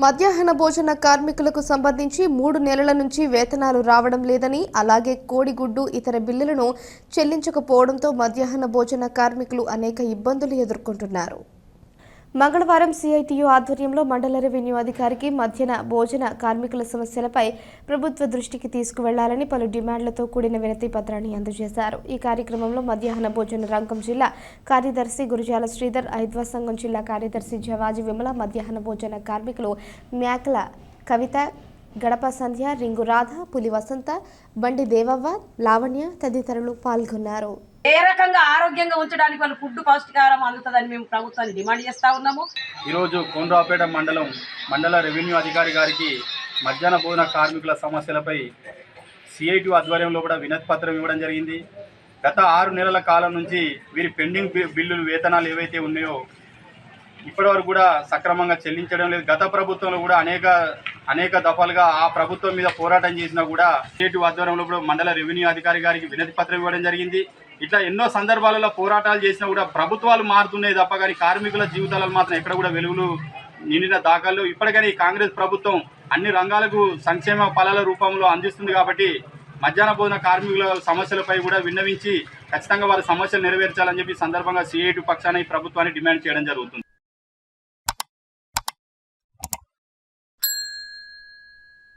మధ్యాహ్న భోజన కార్మికులకు సంబంధించి 3 నెలల నుంచి వేతనాలు రావడం లేదని, అలాగే కోడిగుడ్డు ఇతర బిల్లులను చెల్లించకపోవడంతో మధ్యాహ్న భోజన కార్మికులు అనేక ఇబ్బందులు ఎదుర్కొంటున్నారు. మంగళవారం సిఐటియు ఆధ్వర్యంలో మండల రెవెన్యూ అధికారికి మధ్యాహ్న భోజన కార్మికుల సమస్యలపై ప్రభుత్వ దృష్టికి తీసుకువెళ్లాలని పలు డిమాండ్లతో కూడిన వినతి పత్రాన్ని అందజేశారు. ఈ కార్యక్రమంలో మధ్యాహ్న భోజన రంగం జిల్లా కార్యదర్శి గురుజాల శ్రీధర్, ఐద్వా సంఘం జిల్లా కార్యదర్శి జవాజి విమల, మధ్యాహ్న భోజన కార్మికులు మేకల కవిత, గడప సంధ్య, రింగు రాధ, పులి వసంత, బండి దేవవ్వ, లావణ్య తదితరులు పాల్గొన్నారు. ఏ రకంగా ఆరోగ్యంగా ఉంచడానికి వాళ్ళు ఫుడ్ పౌష్టికాహారం అందుతుందని మేము ప్రభుత్వాన్ని డిమాండ్ చేస్తూ ఉన్నాము. ఈరోజు కోనరావుపేట మండల రెవెన్యూ అధికారి గారికి మధ్యాహ్న భోజన కార్మికుల సమస్యలపై సిఐటి ఆధ్వర్యంలో కూడా వినతి పత్రం ఇవ్వడం జరిగింది. గత 6 నెలల కాలం నుంచి వీరి పెండింగ్ బిల్లులు వేతనాలు ఏవైతే ఉన్నాయో ఇప్పటివరకు కూడా సక్రమంగా చెల్లించడం లేదు. గత ప్రభుత్వంలో కూడా అనేక దఫాలుగా ఆ ప్రభుత్వం మీద పోరాటం చేసినా కూడా సిఐటి ఆధ్వర్యంలో కూడా మండల రెవెన్యూ అధికారి గారికి వినతి పత్రం ఇవ్వడం జరిగింది. ఇట్లా ఎన్నో సందర్భాలలో పోరాటాలు చేసినా కూడా ప్రభుత్వాలు మారుతున్నాయి తప్ప కానీ కార్మికుల జీవితాలను మాత్రం ఎక్కడ కూడా వెలుగులు నిండిన దాఖలు ఇప్పటికైనా ఈ కాంగ్రెస్ ప్రభుత్వం అన్ని రంగాలకు సంక్షేమ ఫలాల రూపంలో అందిస్తుంది. కాబట్టి మధ్యాహ్న భోజన కార్మికుల సమస్యలపై కూడా విన్నవించి ఖచ్చితంగా వారి సమస్యలు నెరవేర్చాలని చెప్పి సందర్భంగా సిఐటి పక్షాన ఈ ప్రభుత్వాన్ని డిమాండ్ చేయడం జరుగుతుంది.